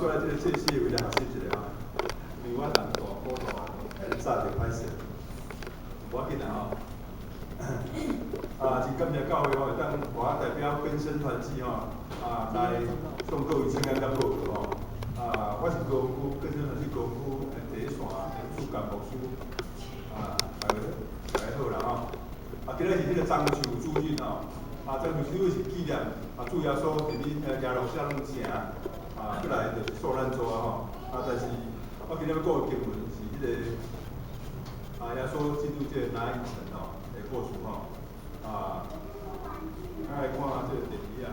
出来这个戏为了学习一下啊，因为我人大高大，早就歹势，无要紧啦真感谢教会当我代表本身团体来向各位请安甲报告我是高雄区本身团体高雄区第一线主干牧师大家好啦今日是这个樟树主日樟树主日是纪念主耶稣伫耶路撒冷城过来就是受难周但是我今日要讲的经文是这个耶稣基督这个拿因城的故事来看这个第二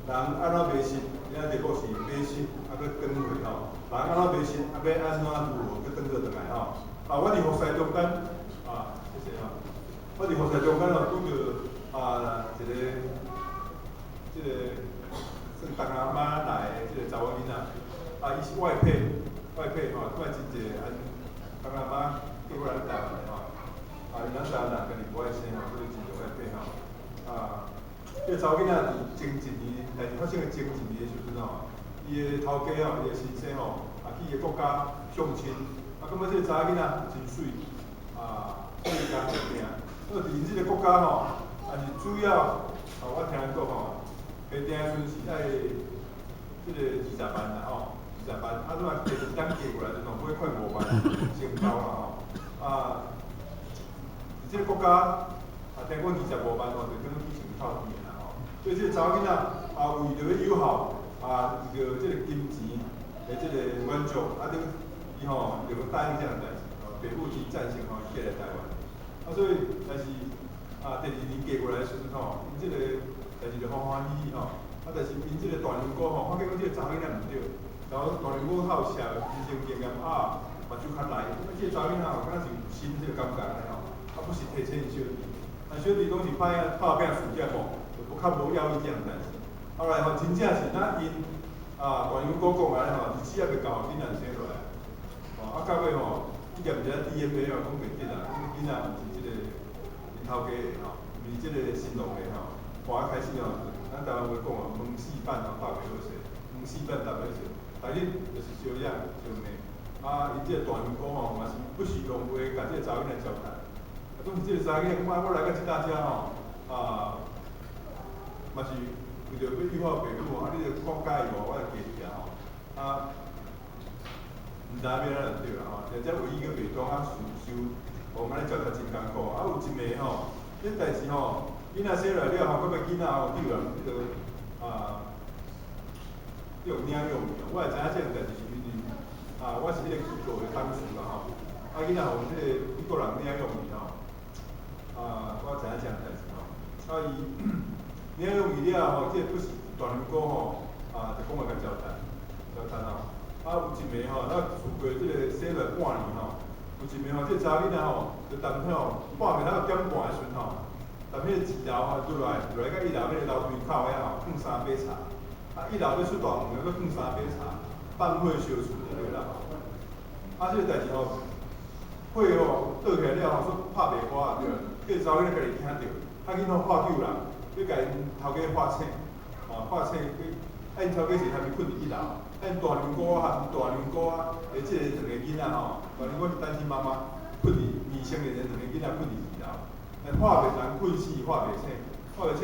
人安怎迷信，这个是迷信搁转回人安怎迷信，要安怎如何搁转做转来我伫服侍中间谢谢我伫服侍中间拄着这个算东阿妈来的这个查某囡仔伊是外配真济东阿妈叫过来台湾的因咱台湾人家己不爱生所以真济外配这个查某囡仔伫前一年，发生的前一年的时阵伊的头家伊的先生去伊的国家相亲感觉这个查某囡仔真水所以讲命伫因这个国家是主要我听人讲下定的时阵是这个20万啦20万你若第二单寄过来就买快5万成交啦伫这个国家听讲25万就等于比成套钱啦所以这个查某囡仔为着要友好这个金钱的这个满足伊就答应这样代志父母亲赞成寄来台湾所以但是第二年寄过来的时阵因这个代志就欢喜但是因这个大人哥发觉讲这个查某囡仔毋对，然后大人哥较有社会人生经验嘛就较来，这个查某囡仔敢若是有新这个感觉安尼不是提醒伊小弟，小弟拢是拍拼事业就较无要伊这样代志。后来真正是因大人哥讲安尼日子还袂到，囡仔生落来，到尾伊验一下 DNA 讲袂得啦，囡仔毋是这个因头家的毋是这个新郎的我开始咱台湾话讲问四饭饱袂好势，问四饭饱袂好势，但日就是相养相骂因这个大人哥嘛是不许浪费，甲这个查某囡仔交代。总是这个查某囡仔我来到这搭遮嘛是为着要友好父母你着看介意无，我就加一下毋知影要安怎就对啦而且唯一个袂当收安尼照顾真艰苦有一暝这代志囡仔生来了搁要囡仔你有人用领养我会知影这个代志是因为我是迄个机构的董事啦囡仔互这个美国人领养我知影这样代志伊领养伊了这不是大人哥就讲甲交代有一暝咱厝过这个生来半年有一暝这查某囡仔就当天半暝1点半的时阵但迄个二楼落来到1楼迄个楼梯口遐放3杯茶1楼要出大门要放3杯茶放火烧厝就对啦这个代志火倒起来了说拍袂花对啦这个查某囡仔家己听到囡仔喝酒啦要甲因头家发请因头家是还没困伫1楼因大娘姑大娘姑的这个2个囡仔大娘姑是单亲妈妈困伫未成年的2个囡仔困伫2楼话袂人困死话袂醒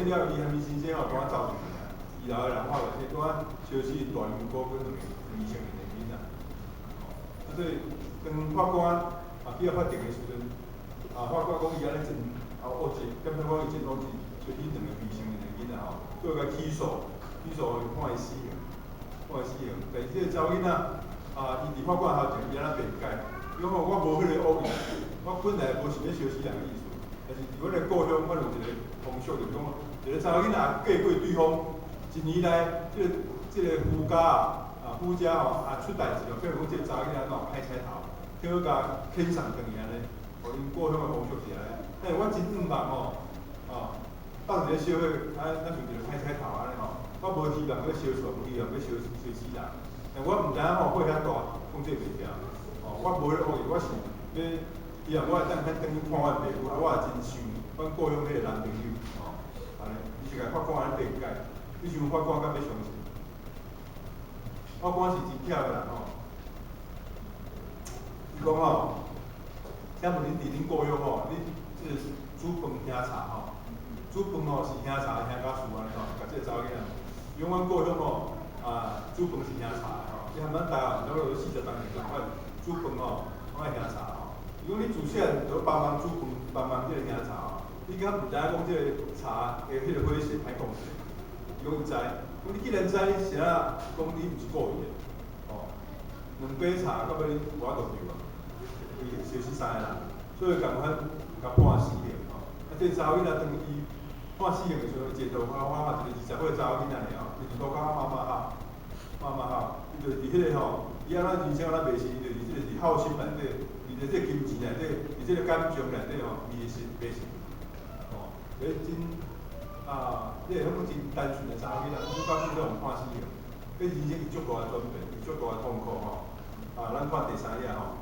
了伊还没先生赶快走出去2楼的人话袂醒赶快烧死大娘姑跟2个未成年的囡仔所以当法官去法庭的时阵法官讲伊安尼真恶质检察官伊真恶质所以伊2个未成年的囡仔要甲起诉判伊死刑但是这个查某囡仔伊伫法官头前伊安怎辩解伊讲我无迄个恶意我本来无想要烧死人的意思但是伫阮的故乡，阮有一个风俗，就是讲，一个查某囡仔嫁过对方1年来，这个夫家出代志比如讲这个查某囡仔歹彩头，叫佮牵送转去安尼，互因故乡的风俗是安尼。但是我真毋捌放一个小火，咱就一个歹彩头安尼我无希望要烧厝，无希望要烧死人。但我毋知影火遐大，讲这袂掉。我无咧恶意，我是要。以后我会当去看阮爸母，我也真想阮故乡迄个男朋友，安尼，伊是甲法官安尼辩解，你想法官敢要相信？我讲是真巧个人吼。伊讲吼，请问恁伫恁故乡吼，恁即个煮饭喝茶吼，煮饭吼是喝茶喝到输安尼吼，甲即个查某囡仔，因为阮故乡吼煮饭是喝茶吼，你含咱台湾差不多40当年共款，煮饭吼我爱喝茶吼。如果你自细汉就帮忙煮饭，帮忙即个喝茶吼，你敢毋知影讲即个茶的迄个火势歹控制？伊讲伊知，咁你既然知，是啊，讲你毋是故意的，哦，两杯茶到尾我都对啊，伊相死3个人，所以共款甲判死刑吼。即个查某囡仔当伊判死刑的时候，一个头发一个20岁的查某囡仔尔吼，就是都甲妈妈吼，伊就是伫迄个吼，伊安怎人生安怎袂成，伊就是即个是好心内底，伫即个金钱内底，伫即个感情内底吼，伊是袂成，哦，所以真。你会感觉真单纯的查某囡仔，你到这种判死刑，迄人生是足大的转变，足大的痛苦吼。咱看第3页吼，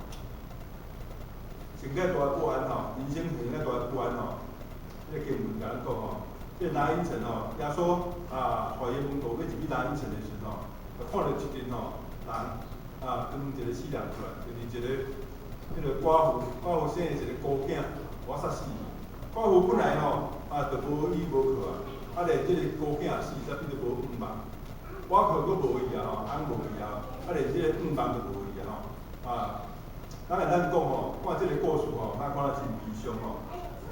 成个大的不安吼，人生成个大的不安吼。这个经文甲咱讲吼，这个拿因城吼，耶稣带耶门徒要入去拿因城的时候，就看到一群吼人跟一个死人出来，就是一个迄个寡妇生的一个孤囝，活杀死。寡妇本来吼就无依无靠连即个孤囝死，才变做无五万。我靠佫无伊啊吼，翁无伊啊，连即个5万都无伊啊吼。咱讲吼，看即个故事吼，咱看得真悲伤吼。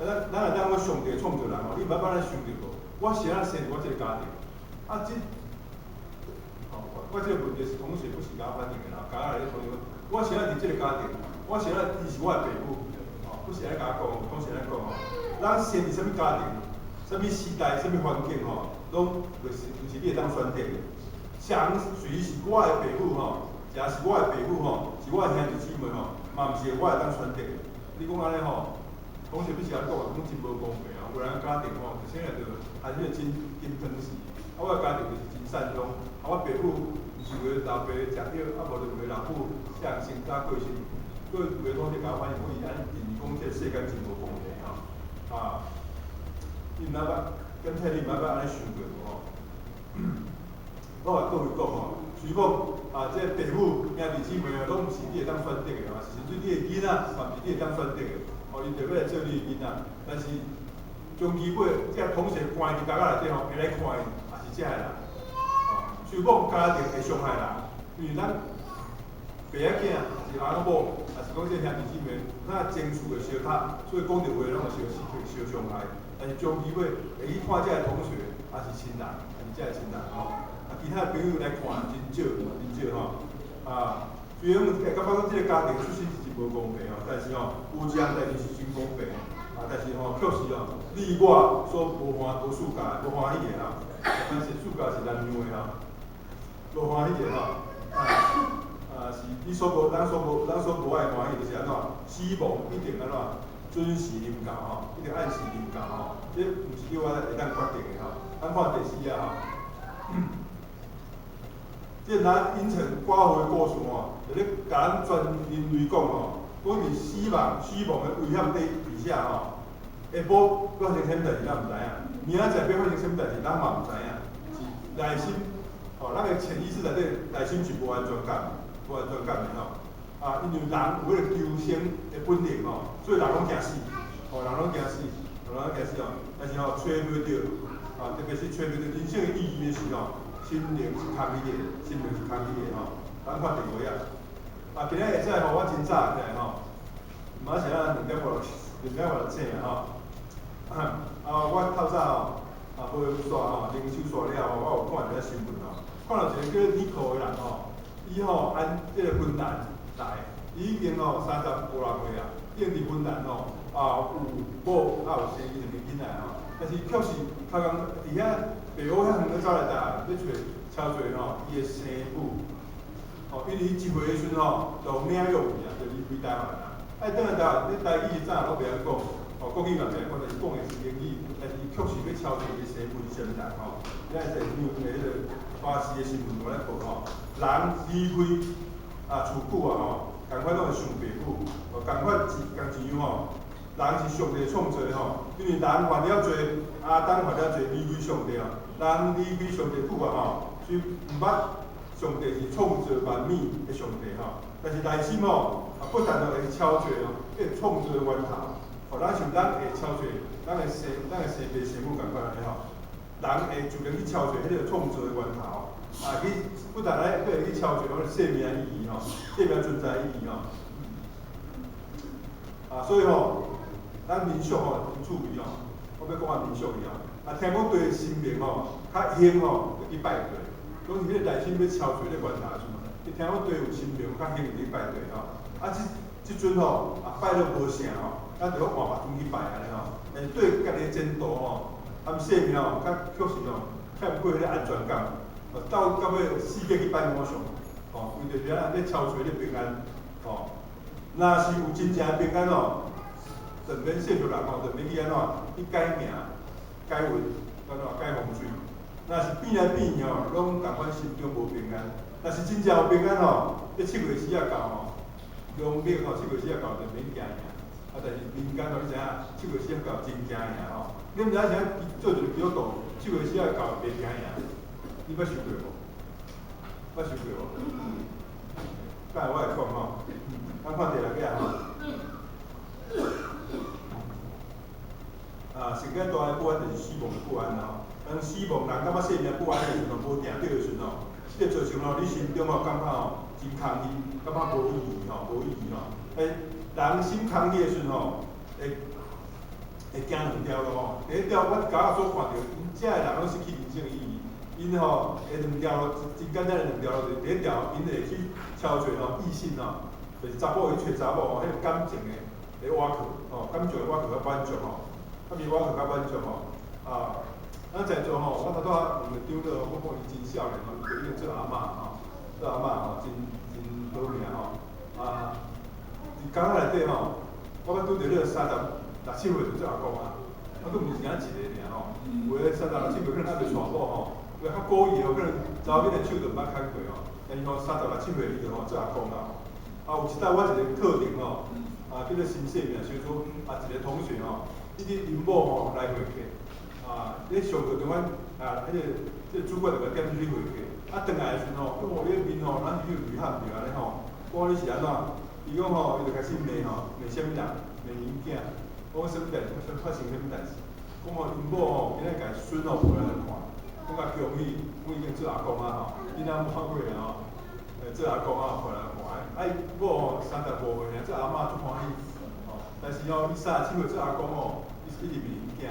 咱来当我上帝创造人吼，你毋捌咱想着无？我是安生我即个家庭，我即个问题是同学不是甲我反映的啦，甲我来讨论。我是安伫即个家庭，我是安伊是我的爸母，不是安甲我讲，同时安讲吼。咱生伫什物家庭，什物时代，什物环境吼，拢就是你会当选择的。像随是我的爸母吼，也是我的爸母吼，是我的兄弟姊妹吼，嘛毋是我会当选择的。你讲安尼吼，同学必须安讲，讲真无公平啊！有人家庭吼，就现在就还是真真疼惜。我的家庭就是真善终，我爸母毋是为老爸食着，无就为老母这样先早过身。佫有个同学甲我反映，讲伊安认为讲这个世界真无公平吼。你毋捌跟蔡你毋捌安尼想过无吼？我甲各位讲吼，虽讲这个爸母兄弟姊妹拢毋是你会当选择的吼，甚至你的囡仔嘛毋是你会当选择的，伊就要来做你的囡仔。但是终其尾，这同学关伫家内底吼，会来看伊，也是遮个人。虽讲家庭会伤害人，因为咱爸仔囝是翁某，也是讲这兄弟姊妹，咱情绪会相拍，所以讲着话拢会相伤害。但是终其尾会去看这个同学，也是亲人，也是这个亲人吼。其他的朋友来看真少吼。虽然会感觉讲这个家庭出身是无公平吼，但是吼有一项代志是真公平。但是吼确实吼，你我所无世界无欢喜的吼，但是世界是难量的吼，无欢喜的吼。是你咱所无爱欢喜，就是安怎死亡一定安怎准时临到吼，一定按时临到吼，这毋是叫我会当决定的吼。咱看第4页吼，这拿因城寡妇的故事吼，就咧甲咱全人类讲吼，讲是死亡的危险底下吼，下晡发生啥物代志咱毋知影，明仔载要发生啥物代志咱嘛毋知影，是内心咱的潜意识内底内心是无安全感。的吼，因为人有迄个求生的本能吼，所以人拢惊死，人拢惊死吼。但是吼，找袂到，特别是找袂到人生的意义的时候，心灵是空虚的吼。咱看第5页，今仔会使吼，我真早起来吼，马上2点外就醒啊吼。我透早吼，无刷吼，零手刷了后，我有看一个新闻吼，看到一个叫尼可的人吼。伊吼按即个芬兰来，伊已经吼30多岁啊，已经伫芬兰吼有某有生伊2个囡仔吼，但是确实刚刚伫遐北欧遐远走来台，要找吼伊的生母，因为伊一回时阵吼就领养去啊，就离开台湾啦。转来台湾，你台语早拢袂晓讲，国语嘛袂晓讲，但是讲的是英语，但是伊确实要找伊的生母是啥物人吼，现在在纽约迄个巴西的新闻我咧报吼。人离开厝久吼，共款拢会想爸母，共款一样吼。人是上帝创造的吼，因为人犯了罪，当犯了罪离开上帝吼。人离开上帝久吼，所以毋捌上帝是创造万物的上帝吼，但是内心吼不但会超越哦，会创造源头，互咱像咱会超越咱的生父生母共款安尼吼，人会自然去超越迄个创造的源头，去不但会去超越我们生命的意义吼，生命存在的意义吼，所以吼，咱民俗吼真趣味吼，我要讲下民俗去吼，听讲对神明吼较兴吼，就去拜祭。讲是迄个内心要超越咧源头的时阵，你听讲对有神明较兴去拜祭吼，即阵吼拜了无啥吼，咱就换别种去拜安尼吼，但是对家己的前途吼，生命吼，确实吼欠过迄个安全感，到尾世界去拜魔上，为着啥咧超越咧平安，若是有真正平安吼，就免世俗人吼，就免去安怎去改名、改运、改风水。若是变来变去吼，拢共款心中无平安。若是真正有平安吼，你7月4日到吼，阳历吼7月4日到就免惊赢。但是民间吼，你知影7月4日到真惊赢吼。你毋知影啥做一个基督徒7月4日到袂惊赢，你捌想过无？捌想过无？等下我来讲吼，咱看第6个吼。世间大个不安就是死亡的不安啦。当死亡人感觉生命不安的时阵，无定对的时阵吼，即个造成吼你心中吼感觉吼真空虚，感觉无意义吼，无意义吼。人心空虚的时阵吼，会惊2条路吼。第一条我刚刚所看到，遮个人拢失去人生意义。因吼2条路真简单的2条路，第一条因会去超越吼异性吼，就是查某去找查某吼，迄个感情的挖壳吼，感情的挖壳较满足吼，挖壳较满足吼咱在座吼，我拄拄两个长老，我看伊真少年吼，伊就已经做阿嬷吼，做阿嬷吼，真好命吼。伫工仔内底吼，我捌拄着迄个36、7岁就做阿公啊，佫毋是仅一个尔吼，有诶36、7岁可能还袂娶某吼，有较古意吼，可能查某囡仔手就毋捌牵过吼，但是吼36、7岁伊就吼做阿公啊。有一摆我一个课程吼，叫做新生命小组，一个同学吼，伊因某吼来会客。咧上课中间迄个主管就甲点出去会客，转来的时阵吼，伊个面吼，咱是有遗憾着安尼吼。我讲你是安怎？伊讲吼，伊就开始骂吼，骂啥物人？骂因囝。我讲啥物代志？发生啥物代志？讲吼因某吼，今仔甲孙吼回来看，讲甲恭喜，我已经做阿公啊吼，囡仔满月啊吼，做阿公啊回来看。伊某吼35岁尔，做阿嬷足欢喜吼。但是吼，伊37岁做阿公吼，伊是一直骂因囝。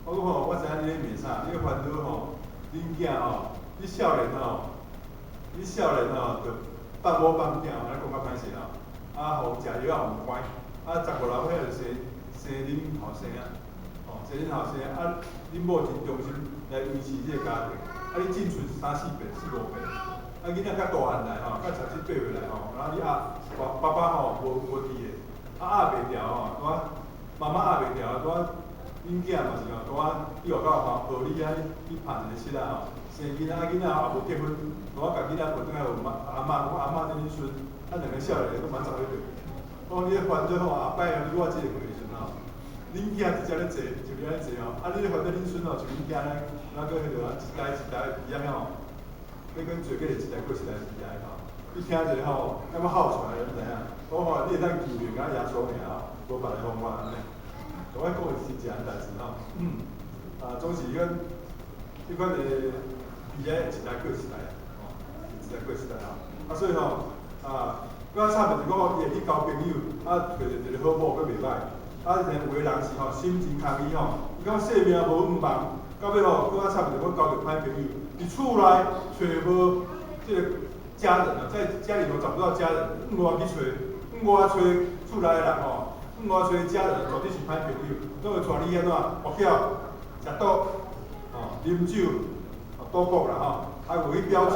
我讲吼，我知影你咧骂啥，你咧烦恼吼，恁囝吼，你少年吼，就放某放囝，安尼讲较歹势啦。互食药互乖，15、6岁就生恁后生啊，生恁后生恁某真忠心来维持这个家庭，你进出3、4遍、4、5遍，囡仔较大汉来吼，较17、8岁来吼，然后你爸爸吼无伫个，袂调吼，妈妈袂调，恁囝嘛是吼，去外口学理去拍一个室啊吼，生囡仔也无结婚，甲囡仔抱转来互阿嬷，阿嬷这恁孙，2个少年都满10岁。我讲你咧烦恼吼，后摆你我即个过的时阵吼，恁囝直接咧坐，就咧坐吼，你咧烦恼恁孙吼，像恁囝咧，那个迄个一代一样吼，要跟做过一代过一代吼，你听者吼，感觉好出来，你知影？我吼你会当求命甲耶稣尔吼，无别个方法安尼。我讲的是真正代志吼，总是迄款的比较一代过一代，一代过一代吼，所以吼我差别就讲伊会去交朋友，找着一个好某佫袂歹，有个人是吼心情空虚吼，伊讲生命无远望，到尾吼佫差别就讲交着歹朋友，伫厝内找无即个家人在家里头找不到家人，外去找厝内的人吼。我找家人到底是歹朋友，都会带你安怎学晓、食赌、啉酒、赌博啦吼，有去飙车，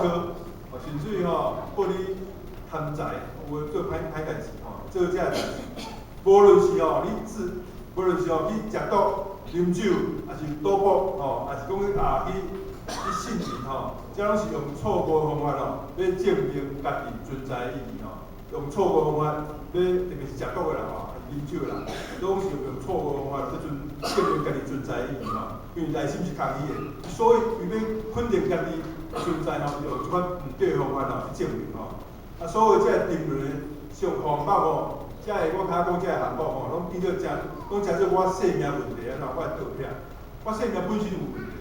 甚至吼报你贪财，有做歹代志吼，做遮代志。无论是吼去食赌、啉酒，还是赌博吼，还是讲去性情吼，这拢是用错误的方法吼，要证明家己存在的意义吼，用错误的方法，特别是食赌的人吼。啉酒的人，拢是用错误方法，即阵证明家己存在意义吼，因为内心是空虚的，所以为要肯定家己存在吼，用即款唔对的方法吼去证明吼。啊，所有即个定论的上方法吼，即个我睇讲即个项目吼，拢变做真，拢真做我性命问题啊，我的倒片，我性命本身有问题。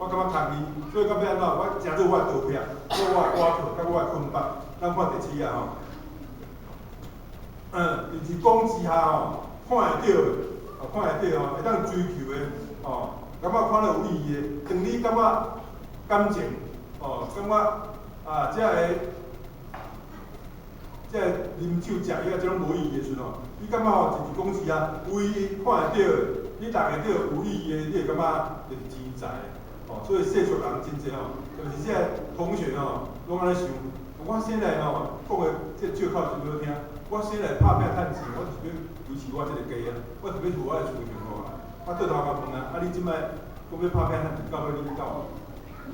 我感觉空虚，所以到尾安怎？我诚做我的图片，我的歌课，甲我的捆绑，咱看第七啊吼。就是讲之下吼，看会到的，看会到吼，会当追求的，感觉看了有意义的。当你感觉感情，感觉这个啉酒食药这种无意义的时阵你感觉就是讲是唯一看会到的，你达会到有意义的，你会感觉就是钱财。所以世俗人真济就是这个同学拢安尼想。我先来讲的这借口真好听。我先来拍拼趁钱，我就是要维持我这个家啊，我是要图我的厝上好啊。我倒头甲问啊，你即摆讲要拍拼趁钱，到尾你到，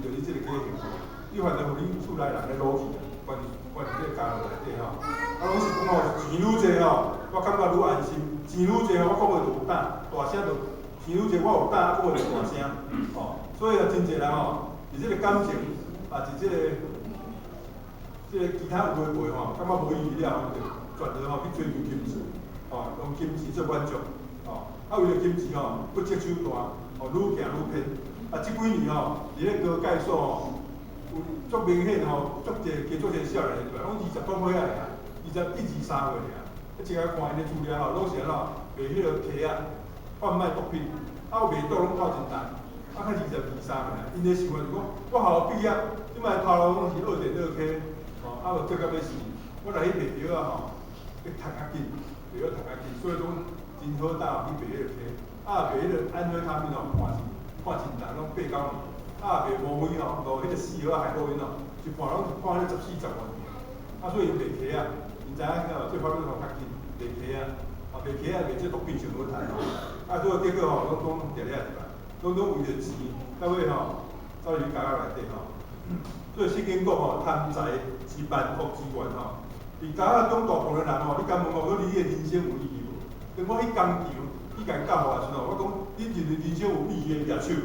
就你这个家幸福，你反正互你厝内人咧努去啊，关这个家落内底拢是讲钱愈济我感觉愈安心。钱愈济我讲话就有胆，大声就钱愈济我有胆，讲话就大声。所以真济人是这个感情是这个其他有的话感觉无意义了，就转而去追求金钱，用金钱做满足，为了金钱不择手段，愈行愈偏。这几年伫咧高界所有足明显足侪少年对吧？拢20多岁啊，21、23岁尔。即个看因的资料拢是卖迄个客贩卖毒品，卖毒拢跑真重。较22、23个，因的想法是讲，我校毕业，即摆头路拢是2.2K，无做到要死。我来去卖药要读较紧，卖药读较紧，所以讲真好打去卖迄个 K，卖迄个安非他命判真重，拢8、9年，卖无尾路迄个4号海洛因一判拢是判迄14、15年。所以卖 K 因知影这法律较紧，卖 K 卖 K 卖这毒品上好赚所以结果拢跌了入来。拢为了钱，到尾走去家内底所以圣经讲贪财是万恶之源伫家中大部分人你敢问你的人生有意义无？当我去工厂，去甲因教我的时阵，我讲恁认为人生有意义的举手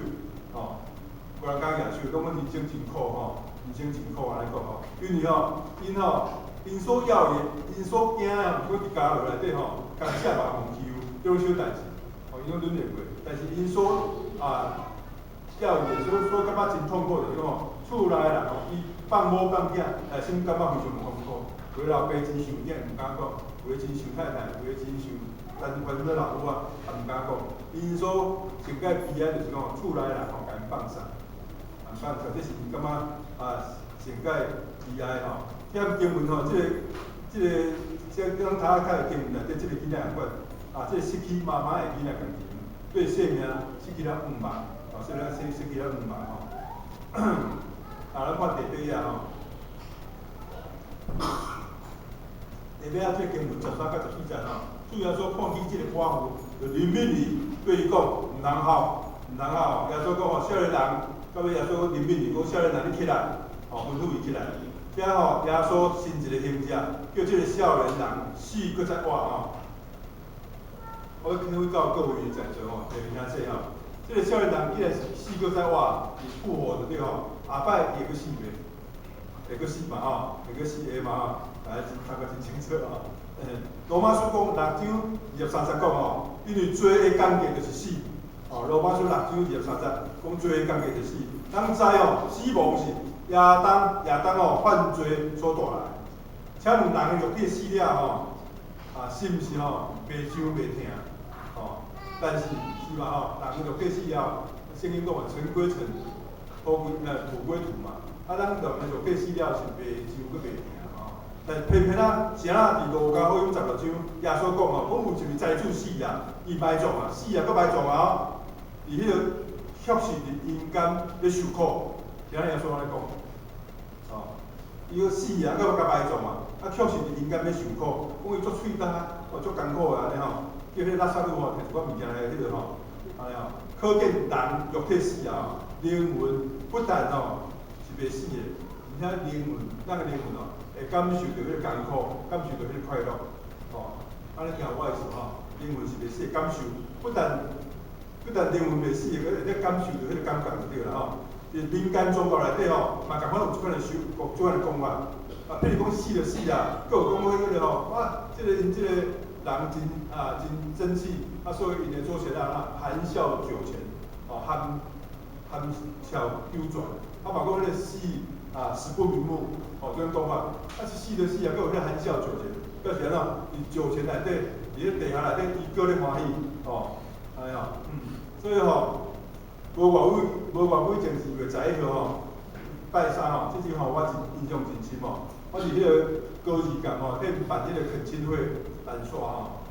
有人讲举手，讲阮人生真苦人生真苦安尼讲因为因所要的，因所惊的，毋过伫家内底共下巴互欺负，这种小代志因拢忍会过，但是因所要的，所感觉真痛苦就是讲厝内的人伊放某放囝，内心感觉非常痛苦。有的老爸真想囝毋敢讲，有的真想太太，有的真想但是的老母也毋敢讲。因所情介悲哀就是讲厝内的人甲因放散，这是因感觉情介悲哀听经文这种读较的经文内底，这个囡仔有关这失去妈妈的囡仔家己。对生命失去了盼望，所以失去了盼望咱看第八第八这经文13到14节主要说看见这个寡妇，就林敏仪对伊讲，唔通哭，唔通哭。耶稣讲少年人，到尾耶稣林敏仪讲少年人你起来，吩咐伊起来。这耶稣新一个行者，叫这个少年人死搁再活我听到各位在座听说这个少年人既然是死过再活，是复活的对下摆会搁死袂？会搁死嘛会搁死的嘛读个真清楚罗马书讲6章20、30讲因为罪的工价就是死罗马书6章20、30讲罪的工价就是死。咱知死亡是亚当犯罪所带来。请问人的肉体死了是毋是袂伤袂疼？但是嘛人就过死了，圣经讲尘归尘，土归土嘛。咱人就过死了是袂伤佮袂疼但偏偏是伫路加福音16章，耶稣讲阮有一位财主死伊埋葬死搁埋葬伫迄个确实伫阴间咧受苦，听耶稣安尼讲伊个死搁甲埋葬确实伫阴间咧受苦，讲伊足喙焦足艰苦安尼叫迄拉萨路�摕一寡物件来迄个安尼可见人肉体死灵魂不但是袂死的，而且灵魂咱个灵魂会感受到迄个艰苦，感受到迄个快乐安尼听有我意思灵魂是袂死，感受不但灵魂袂死，个会感受到迄个感觉就对啦吼。伫民间宗教内底吼，嘛共款有即款的即款的讲法。啊，譬如讲死就死啦，佫有讲过迄个吼，啊，因这个人真争气，啊，所以因会做些含笑九泉，哦，含笑九泉，啊，嘛讲迄个死死不瞑目，哦，这种讲法，啊，是死就死啊，佫有迄含笑九泉，表示安怎？伊九泉内底，伫咧地下内底，伊叫咧欢喜，哦，哎呀，所以吼，无偌几前时月十一号吼，拜三吼，这阵吼我是印象真深吼。我伫迄个高二间吼，迄办迄个恳亲会办煞吼，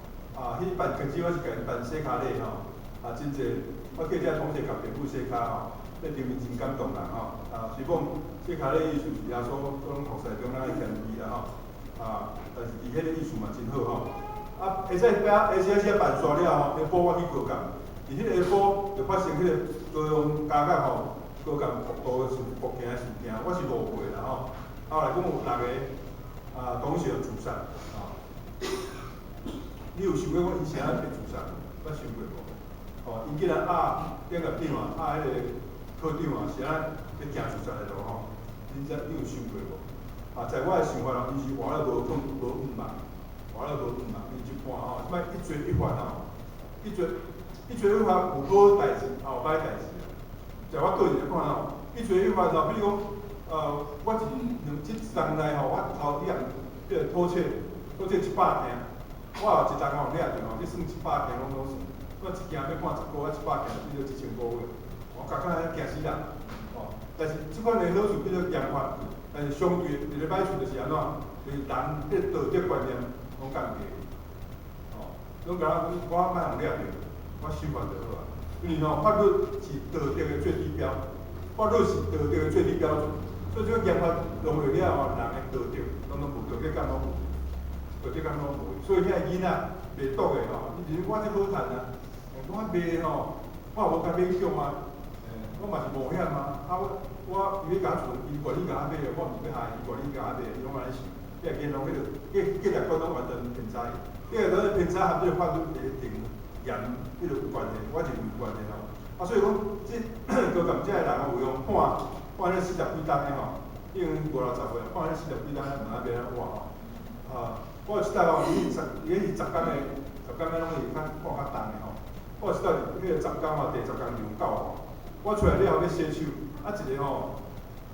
迄办恳亲我是甲因办洗骹礼吼，真济，我叫遮同学甲父母洗骹吼，迄场面真感动啦吼，虽讲洗骹礼意思是耶稣搁拢服侍中咱爱谦卑啦吼，但是伊迄个意思嘛真好吼，下时办煞了吼，下晡我去高岗，伫迄个下晡就发生迄个高雄加甲吼，高岗复读的复行的事件，我是路过啦吼。后来讲有6个同学自杀，你有想过我以前会自杀？捌想过无？因竟然顶个长迄个科长是安咧行自杀的路吼，你有想过无？在我的想法咯，伊是活了无五万，伊一半吼，即摆一罪一罚吼，一罪一罚有好代志，也有歹代志。在我个人来看吼，一罪一罚吼，比如讲。我即2年内吼，我头2项迄个偷窃100件，我有1件吼掠着吼，你算100件拢是，我一件要判10个月，100件比做1000个月，我感觉惊死人，哦。但是即款的好处比做严罚，但是相对一个歹处就是安怎，就是人迄个道德观念拢降低，哦，拢甲我莫用掠着，我守法就好啊。因为吼法律是道德的最低标，法律是道德的最低标准。所以这个严法弄落了吼，人的道德拢无，道德感拢无，所以遐囡仔袂赌的吼，我这好趁啊，我卖吼，我也无甲买强啊，我嘛是冒险啊，我伊要甲我存，伊愿意甲我买，我毋是要害伊，愿意甲我买，伊拢安尼想，遐囡拢迄个，计价观拢完全偏差，计价观偏差和这个法律的定严，迄个有关系，我是有关系吼，所以讲这高感这个人有用判迄40几档的吼，已经50、60岁，判迄40几档的，问要安怎活吼？我有一档吼，伊是10工的拢是判较重的吼。我有一档迄个10工吼，第10工就有9吼。我出来了后要洗手，一个吼，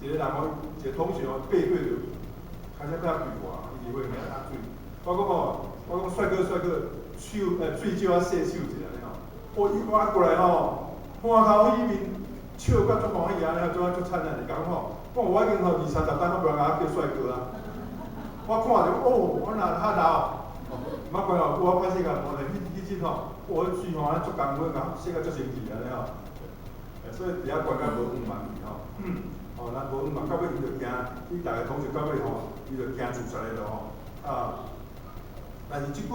一个人吼，一个同学吼背对着，开始要对我，伊就会遐打水。我讲帅哥，水酒啊洗手一下吼。伊我过来吼，看头迄面。笑甲足欢喜安尼，做足灿烂的讲吼，我已经吼20、30档，我不人甲我叫帅哥啊。我看着我哪较老，毋捌讲吼，我歹势甲无咧，迄吼，迄水吼，足甘温，甲洗甲足清气安尼吼。所以伫遐关甲无5万去吼，咱无5万，到尾伊就惊，伊逐个同学到尾吼，伊就惊自杀的咯吼。但是即几个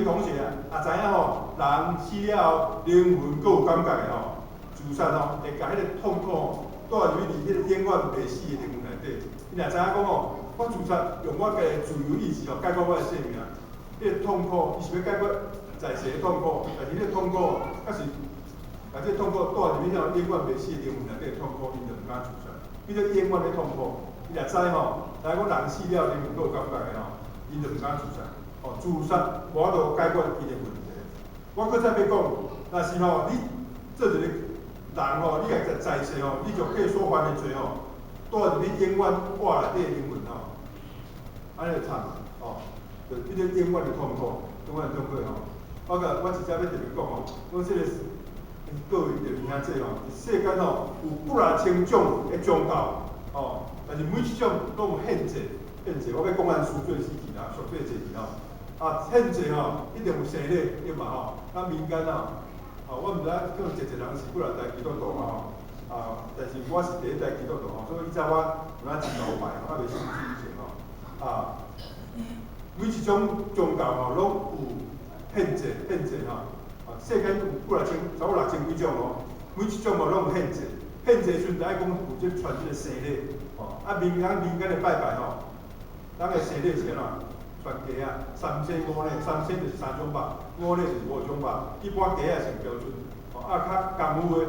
同学知影吼，人死了灵魂阁有感觉的吼。自杀吼，会甲迄个痛苦吼，带入去迄个永远袂死的灵魂内底。伊若知影讲吼，我自杀用我家己自由意志吼解决我的生命，迄个痛苦，伊是要解决在世的痛苦，但是迄个痛苦，确实把这个痛苦带入去迄个永远袂死的灵魂内底的痛苦，伊就毋敢自杀。伊个永远的痛苦，伊若知吼，知讲人死了灵魂阁有感觉的吼，伊就毋敢自杀。自杀无法度解决伊的问题。我搁再要讲，但是吼，你做一个。人吼，你若在世吼，你就可以所犯的罪吼，带入去永远活内底的灵魂吼，安尼就惨吼，就迄个永远的痛苦，吼。我真正要特别讲吼，讲这个各位着听这吼，世间吼有不拉千种的宗教吼，但是每一种拢有限制，我要讲咱赎罪时期啦，赎罪节期吼，限制吼一定有生理对嘛吼，咱民间吼。我毋知可能一人是几代基督徒嘛吼，但是我是第一代基督徒吼，所以以前我有真老牌，我袂信主以前吼，每一种宗教吼拢有限制吼，世间有超过6000几种哦，每一种吼拢有限制，时阵就爱讲有这传这个生理，民间的拜拜吼，咱的生理是安怎？全鸡啊，3鲜5类，3鲜就是3种肉，5类就是5种肉。一般鸡啊上标准，较功夫的，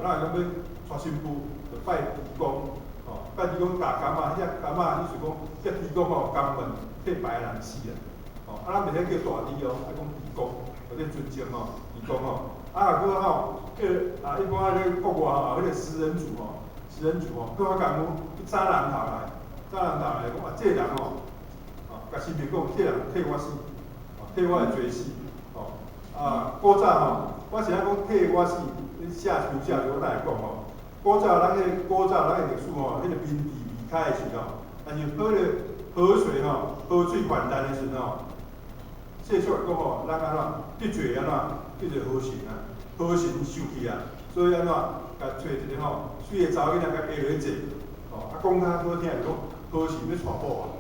咱讲要娶新妇，就拜猪公，拜猪公打柑仔，遐柑仔意思讲，遮猪公肛门替白人死啊，咱袂使叫大猪哦，爱讲猪公，或者尊称猪公搁一般咧国外迄个食人族食人族搁较功夫，早人头来讲这人甲新民讲，这人替我死，替我的罪死，古早我是讲替我死，你写书写着我来讲古早咱的历史迄个明治离开的时候，但是迄个河水河水泛滥的时候说出来讲咱安怎得罪安怎得罪河神河神生气所以安怎甲找一个水的查某囡仔甲加落坐，讲较好听就讲河神要娶某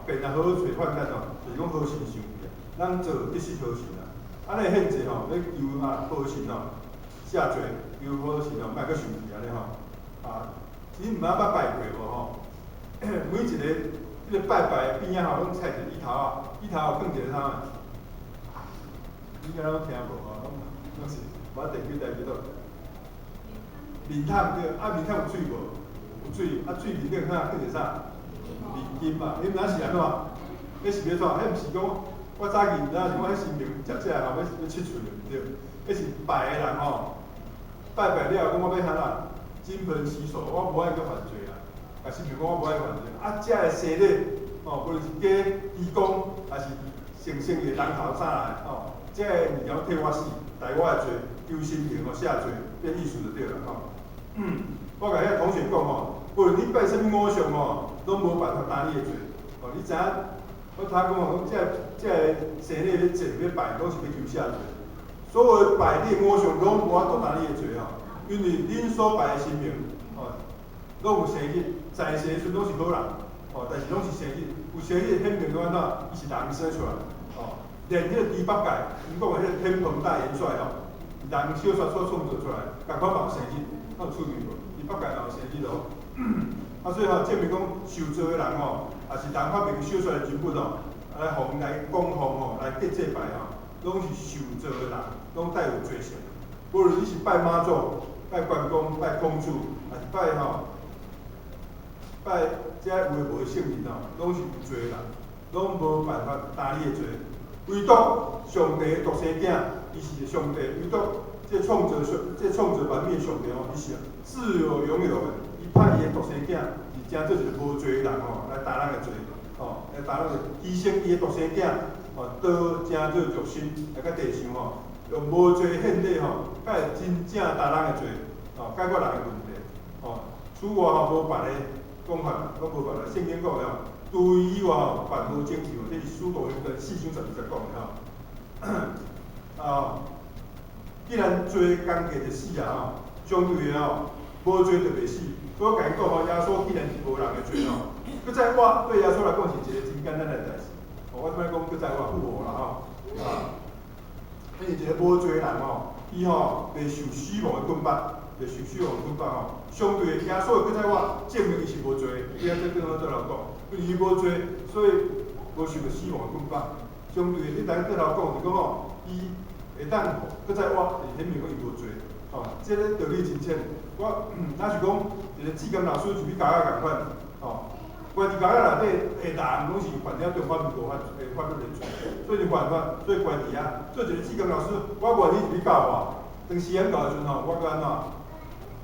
变河水泛滥就是讲河神生气咱做得失河神安尼现者要求河神下罪，求河神莫阁生气安尼其实毋知捌拜过无每一个迄个拜拜边仔拢插一个椅头放一个啥应该拢听无拢是我地区代叫做面桶对，面桶有水无？有水，水面顶放一个啥？面筋嘛，你毋知是安怎？迄是要怎？迄毋是讲我早起毋知是讲迄新民食要佚喙毋对，迄是拜的人拜了讲我要啥啦？金盆洗手，我无爱去犯罪啦。啊，新民讲我无爱犯罪，遮个生日无论是假义工，还是诚心的人头啥来遮个物件替我死，代我的罪，求神明下罪，这意思就对了我甲遐同学讲无论你拜啥物偶像拢无办法担你的罪。你知影？我头讲遮个生日咧祭要拜，拢是要求下罪。所有拜你的偶像拢无法度担你的罪因为恁所拜的神明拢有生日，在世的时阵拢是好人但是拢是生日，有生日显明安怎？伊是人生出来连迄个猪八戒，因讲的迄个天蓬大元帅人小说所创造出来，共款嘛有生日，有趣味无？猪八戒嘛有生日所以证明讲受造的人也是人发明小说的人物来奉来供奉来结祭拜拢是受造的人，拢带有罪性。无论你是拜妈祖、拜关公、拜公主，还是拜遮有诶无诶圣人拢是有罪的人，拢无办法担你的罪。唯独上帝独生囝，伊是上帝，唯独这创造万物的上帝伊是自有拥有的，伊派伊的独生囝是正做一个无罪的人来担咱的罪来担咱的牺牲伊的独生囝倒正做肉身来甲地上用无罪献礼才会真正担咱的罪解决人的问题此外无别的讲法，拢无别的。圣经讲对以外万无拯救，这是使徒行传4章12节讲的既然罪工价就死相对的无罪就袂死。所以我甲伊讲耶稣既然是无人的罪搁再我对耶稣来讲是一个真简单的代志我即摆讲搁再我复活啦因为一个无罪的人伊袂受死亡的捆绑，袂受死亡的捆绑相对的耶稣搁再我证明伊是无罪，伊再跟我倒来讲，因为伊无罪，所以无受到死亡的捆绑。相对的，你等倒来讲就讲伊会当搁再我，是显明讲伊无罪这个道理真浅。我若是讲一个志刚老师就比教仔共款关伫教仔内底的人拢是犯了中华民国法律的罪，所以就犯法，所以关伫做一个志刚老师，我愿意就去教我，当时间到的时阵我搁安怎？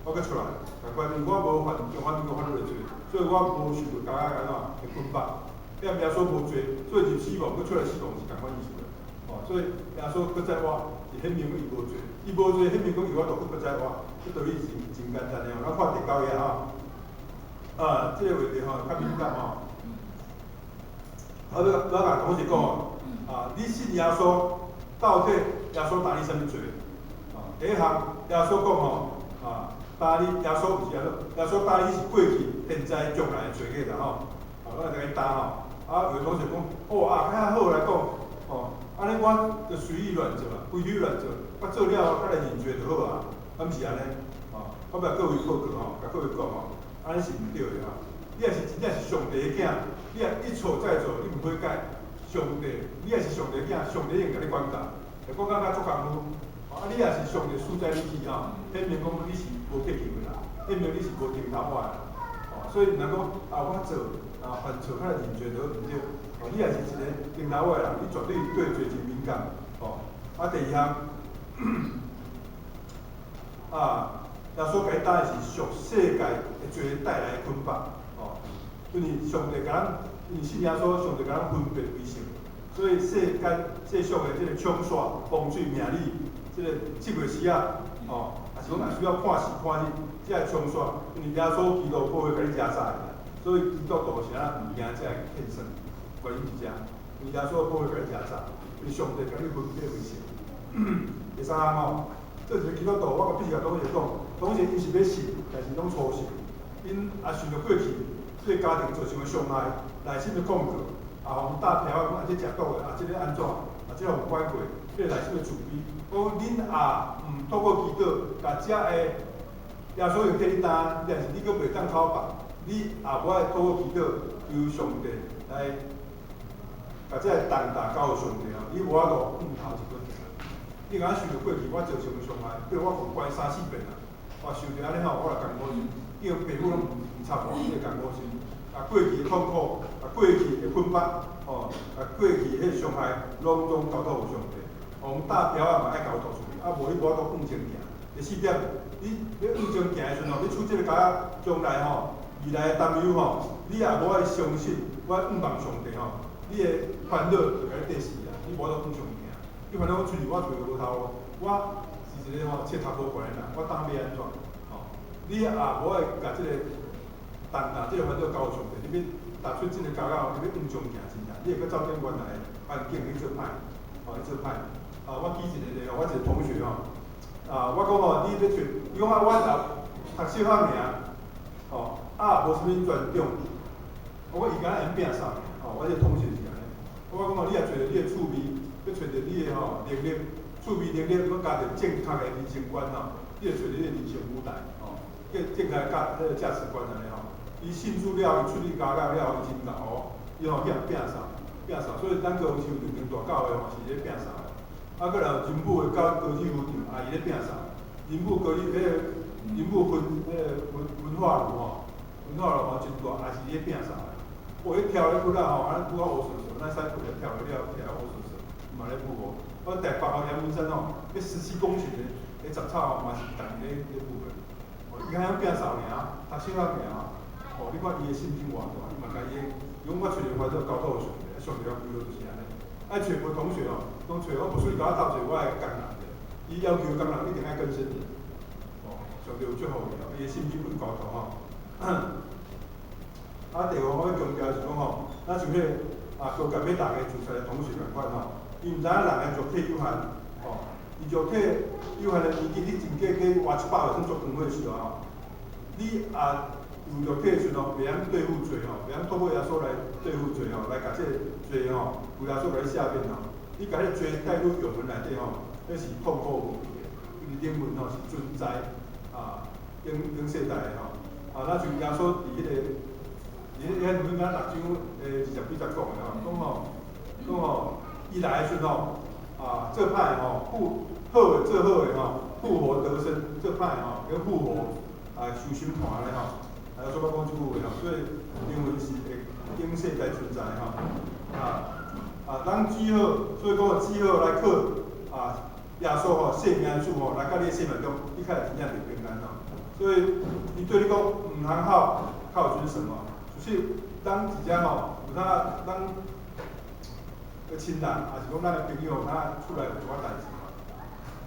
我搁出来，共款，因为我无犯中华民国法律的罪，所以我无受到教仔安怎的捆绑。耶稣无罪，所以就死亡，搁出来死亡是共款意思所以耶稣搁再我，是显明伊无罪，伊无罪显明讲伊我度搁再我，这道理是真简单的咱看第9页这个话题较敏感我甲同学讲你信耶稣，到底耶稣担你什么罪？第一项，耶稣讲担你耶稣毋是耶稣担你是过去、现在、将来的罪孽啦我来甲你答有的同学讲较好来讲安尼我就随意乱做规矩乱做，我做了我来认罪就好毋是安尼我要各位报告甲各位讲安尼是毋对的你若是真正是上帝的囝，你若一错再错，你毋悔改，上帝，你也是上帝囝，上帝用甲你管教，会管教甲足功夫。你也是上帝所在你去显明讲你是无结球的啦，显明你是无顶头仔的。所以毋通讲我做犯错，较认罪就毋对。你也是一个顶头仔啦，你绝对对罪真敏感。第二项，耶稣甲你答的是属世界的罪带来的捆绑。因为上帝甲咱，因为信耶稣，上帝甲咱分别为圣，所以世俗的这个冲刷、风水、命理，这个7月时也是讲也需要看时看日，才会冲刷。因为耶稣基督不会甲你遮早的，所以基督徒是咱物件才会献上，原因是这。因为耶稣不会甲你遮早，因为上帝甲你分别为圣。第三项这一个基督徒，我必须甲同学讲，同学因是要信，但是拢粗信，因也想着过去。对家庭造成的伤害，内心的恐惧，互打飘讲这食毒的，这个安怎，这互拐过，这内心的自卑。讲恁透过祈祷，甲遮的耶稣用替你担，但是你阁袂当讨白，你无爱透过祈祷，由上帝来甲这个重担交予上帝你无法度头一步。你若想着过去我造成的伤害，比如我互关3、4遍我受着安尼我来甘苦心，因为父母拢毋插我，你会甘苦心。过去的痛苦，过去的捆绑，过去的迄伤害，拢交托予上帝。往大条嘛爱交托出去，无你无法度往前行。第4点，你往前行的时阵你处这个家将来未来的担忧你也无爱相信，我仰望上帝你的烦恼就甲你第4啊，你无法度往上行。你烦恼我出去我找无头我是一个册读无悬的人，我当要安怎？你也无爱甲这个。但这个烦恼交予上帝，你要踏出这个家你要往上行真正，你会搁照点原来的环境去做歹，去做歹。我举一个例我一个同学我讲你要找，伊讲我读小学尔，无啥物专长，我伊敢会拼啥我这个同学是安尼。我讲你也找着你的趣味，要找着你的能力，趣味能力，搁加着正确的人生观你就找着你的人生舞台正确的价值观安尼伊信主了，伊出去家教了，伊真牛伊拼啥，所以咱高雄两间大教会是咧拼啥的。搁来有仁武的高级副长伊咧拼啥？仁武高级仁武文化路真大，也是咧拼啥的。伊跳咧骨安尼骨乌索索，咱使骨咧跳了，跳乌索索，嘛咧舞我第8号阳明山迄17公顷的杂草嘛是逐年咧舞的。伊敢拼啥读小学尔。你看伊的信心偌大，伊嘛甲伊的，讲我找着烦恼交托上帝，上帝规路就是安尼。爱找无同学讲找我不属于甲我斗找我的工人的，伊要求工人一定爱更深的。上帝有祝福伊的信心稳交托第5我要强调是讲咱像迄高级要大家自出的同学共款伊毋知影人的肉体有限伊肉体有限的年纪，你真假去活700岁算足长岁时你有肉体的时阵袂晓对付罪袂晓透过耶稣来对付罪来甲这个罪为耶稣来赦免你甲迄罪带入永恒内底迄是痛苦无比的。因为灵魂是存在永世代的那像耶稣伫迄个，伫迄咱6章20几节讲的讲伊来的时阵这派好的做好的复活得生，这派跟复活受审判的做我讲即句话所以灵魂是会永世代存在咱只好，所以讲只好来靠耶稣生命主来到你的生命中，你才会真正袂平安所以伊对你讲毋通靠准什么，就是咱真正有咱的亲人，还是讲咱的朋友，咱出来有一寡代志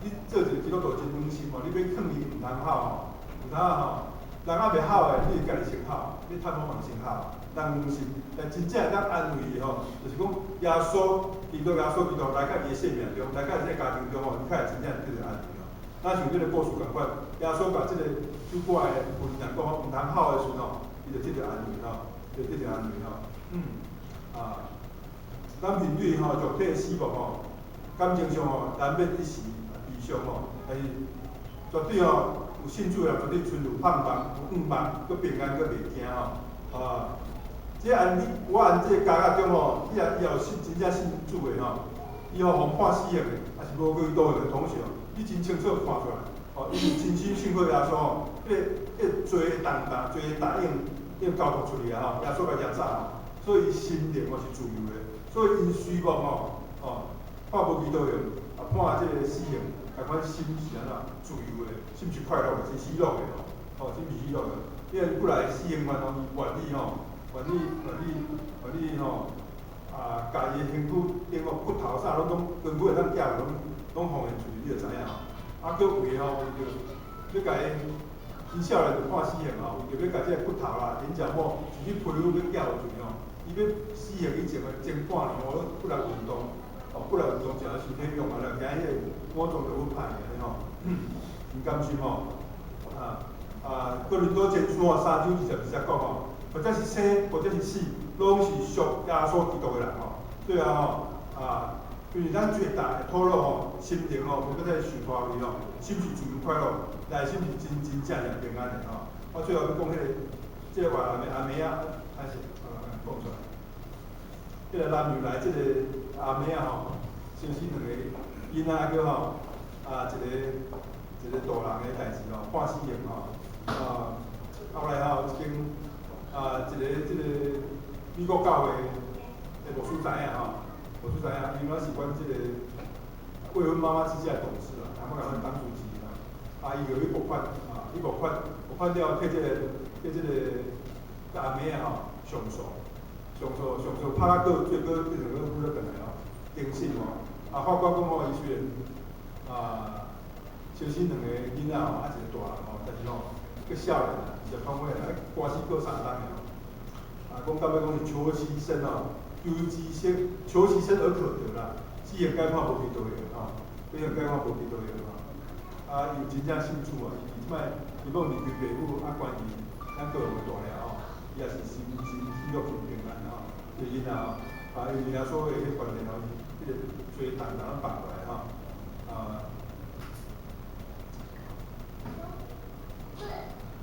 你做一个基督徒真温馨你要劝伊毋通好人袂好的，你家己先好，你探访先好，人温馨。但真正咱安慰伊就是讲耶稣基督来到伊的生命中，来到伊个家庭中你才会真正得到安慰咱像这个故事共款，耶稣把这个拄过来的妇人讲毋通好的时阵伊就得到安慰就得到安慰咱面对肉体的死亡感情上难免一时悲伤但是绝对有信主的绝对存有盼望、有盼望，搁平安，搁袂惊即按我按即个家家中吼，伊也有信真正信主的吼，伊互判死刑的，也是无归倒的同学，你真清楚看出来。哦，因为真心信靠耶稣吼，罪重应交托出去啊吼，耶稣甲验查吼，所以伊心灵吼是自由的，所以因虚妄吼，判无期徒刑，判即个死刑，啊款心是安怎自由的，心是快乐的，是喜乐的吼，心是喜乐的。因为本来死刑犯吼，伊愿意吼，家己的身躯顶个骨头啥拢根本会当夹拢放现出去，你就知影吼。佮有诶吼，为着要甲伊少年就判死刑吼，为着要甲即个骨头啦、眼角膜是去皮肤要夹落去吼，伊要死刑以前的前半年吼，不来运动，不来运动，食身体用啊，了惊迄个五脏就要歹安尼吼，唔甘心吼，哥林多前书3章20节讲吼，或者是生，或者是死，拢是属耶稣基督的人吼，对啊吼，因为咱最大的吐露吼，心灵吼，袂搁再受拖累吼，心是自由快乐，内心是真正平安的吼。我最后要讲迄个，即个话阿妹啊，还是讲出来。即个男女来，即个阿妹啊吼，相死两个囡仔叫吼，一个大人的代志吼，判死刑吼，后来吼一间一个美国教会的牧师知影吼。我就知影，因为我是阮即个未婚妈妈之家的董事啦，我甲阮当主席啦，伊就去募款，伊募款了，摕即个阿妹啊吼，上诉拍到最高变成个负责人吼，定性吼，法官讲吼，伊虽然相死两个囡仔吼，一个大人吼，但是吼，个少年啊，20岁啦，官司过3档的讲到尾讲是求其身吼。求其身而可得啦，死刑该判无期徒刑吼，死刑该判无期徒刑吼。伊真正信主伊即摆伊讲离开爸母，关于咱个人大了吼，伊也是心乐心平安吼。这囡仔吼，因为耶稣的迄观念吼，迄个罪重人放过来吼，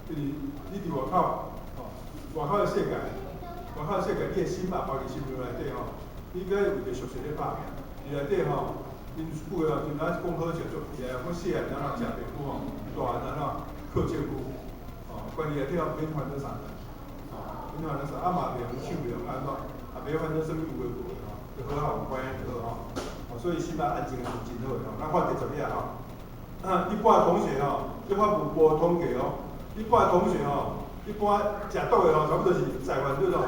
就是你伫外口外口的世界。外口世界，你的心嘛，包伫心内底吼，你应该为着俗世咧打拼。伫内底吼，因父的吼，就咱讲好笑做起来，我细汉咱人食白骨吼，大汉咱靠政府，关于内底吼免烦恼啥，免烦恼啥，嘛袂用抢袂用安怎，袂烦恼什么有诶无诶吼，就好好有关系就好吼。所以心嘛安静是真好诶吼。咱看第10页吼，一般同学吼，即法无统计哦，一般同学吼。一般食毒的吼，差不多是在犯对咯。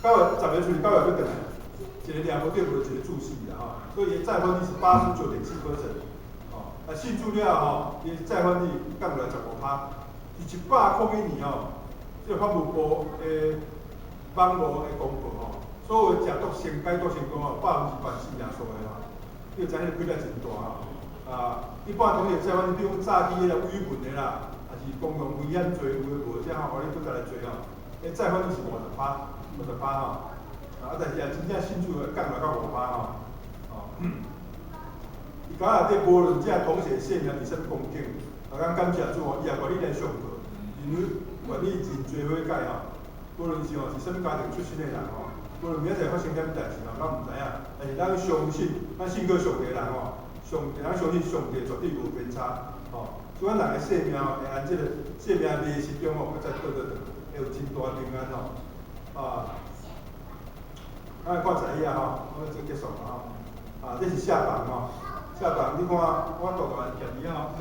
10个出去，9个就转来，一个抓无对无，一个注死啦吼。所以再犯率是89.7%，信主了吼，伊再犯率降落来15%，是101年吼，即个法务部的网络的公布吼，所有食毒解毒成功吼，100%所的吼，你知影几率真大吼。一般同学再犯率，比如早期迄个伪文的啦。是公共危险罪有诶无，即吼，互你搁再来做吼，再犯率是50%吼，但是也真正信主的降落到5%吼，伊今仔日无论即个同学性命伫啥物光景，咱感谢主吼，伊也愿意来上课，因为愿意真侪悔改吼，无论是吼是啥物家庭出身的人吼，无论明仔载发生啥物代志吼，咱毋知影，但是咱相信，咱信靠上帝的人吼，咱相信上帝绝对无偏差吼。所以咱人的生命会按即个生命的历史中吼，再倒会有真大平安吼。咱来看10页吼，我要做结束吼。这是下档吼，下档你看我大大夹哩吼，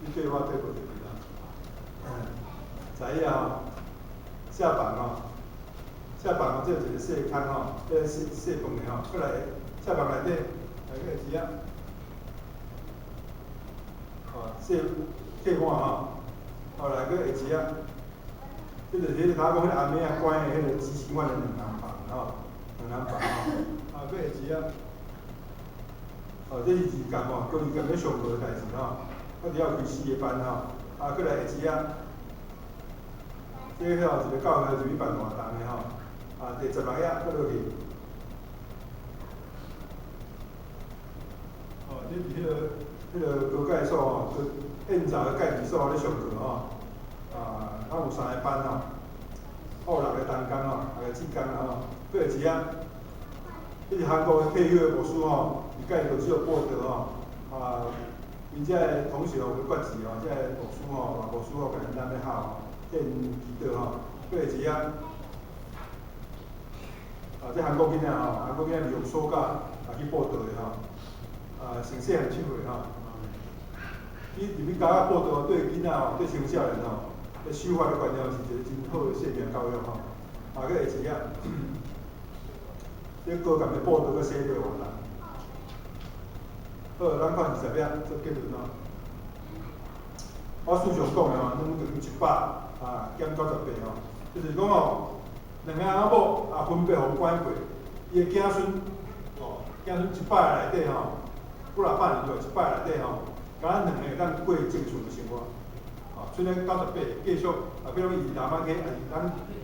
你对我对无对啦？10页吼，下档吼，下档吼，这一个细坑吼，这细缝的吼，过来下档内底。来个会纸啊，细看吼，来个会纸啊，即就是迄头讲迄阿妹啊关的迄个执行官的2人房吼，2人房吼，个会纸啊，这是二监吼，高二监要上课的代志吼，我只要开4个班吼，过来会纸啊，这吼一个教会就去办活动的吼，第16页过落去。你伫迄个高介所吼，现早的介己所咧上课吼，咱有3个班吼，6个单工吼，6个志工吼，过会一啊，迄是韩国的配乐魔术吼，伊家己就只有报道吼，因遮个同学吼要决志吼，遮个魔术吼，魔术吼，可能咱要学吼，见祈祷吼，过会一啊，这韩国囡仔吼，韩国囡仔利用暑假去报道的吼，成细汉7岁吼，伊入去甲报道对囡仔吼，对青少年吼，守法的观念是一个真好的性命教育吼，个会一啊，这高共的报道个写过完啦。好，咱看20页做结论吼。我事上讲的吼，拢等于100减98吼，就是讲吼，两个阿某分别互管过，伊的子孙子孙100个内底吼，不600年就100个内底吼，甲咱两个当过正常的生活，剩个98继续，比如伊南仔去，还是咱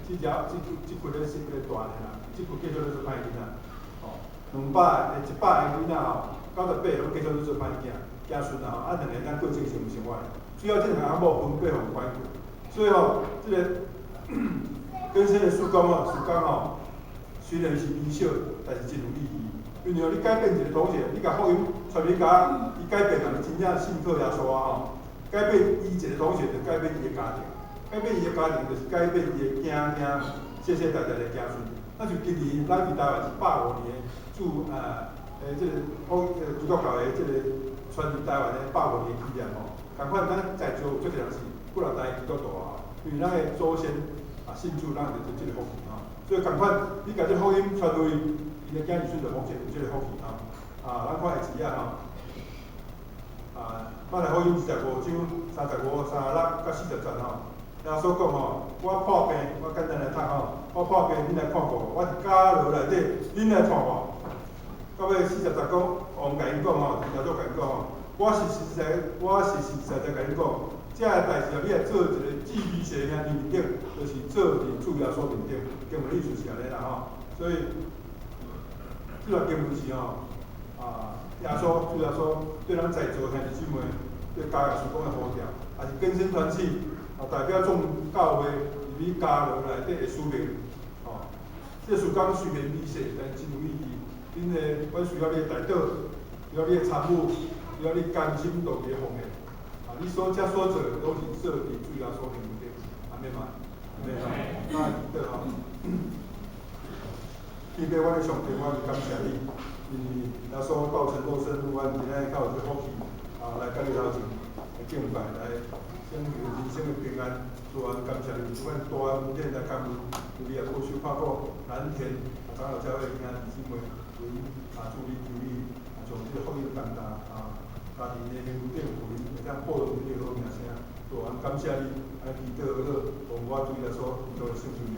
这群咧生个大个啦，这群继续咧做歹囡仔，200个、100个囡仔吼，98拢继续咧做歹囝，子孙两个当过正常的生活。主要这两个阿某分配互管过，所以这个根生的曙光吼，虽然是微小，但是真有意义。因为你改变一个同学，你甲福音传俾甲，伊改变人真正信靠耶稣吼，改变伊一个同学就改变伊的家庭，改变伊的家庭就是改变伊的世世代代的子孙。那就今年咱伫台湾150年的这个基督教的这个传入台湾的150年纪念吼。同款，咱在座做侪人是不老台基督徒因为咱的祖先信主，咱就做这个福气所以同款，你甲这福音传落去，因的子儿孙就福气有这个福气咱看下字马太福音25章35、36到40节耶稣讲我破病，我简单来读我破病，恁来看顾我，我伫家牢内底，恁来看我。到尾40节讲，王甲因讲天主甲因讲我是实在甲你讲，这个代志你来做一个记忆写在面顶，就是做伫主耶稣面顶，经文意思是安尼啦所以这段经文是耶稣主耶稣对咱在座兄弟姊妹，对家属讲的呼召，也是根生团契代表众教会入去家牢内底的使命这事工虽然微细，但真有意义。恁的阮需要你的代祷，需要你的参与。只要你甘心乐意奉献，你所做都是做伫主耶稣面顶，安尼嘛？安尼祈祷天父，阮的上帝，我是感谢你，因为耶稣道成肉身，阮今仔较有这福气，来甲你头前来敬拜，来享受人生的平安。主啊，感谢你，阮大恩典来感恩，有你也保守看顾蓝田长老教会平安姊妹，为助力求你，从这个福音传达家庭的幸福顶福音，会当报你的好名声。主啊，感谢你，祈祷好，奉我主耶稣基督的圣名。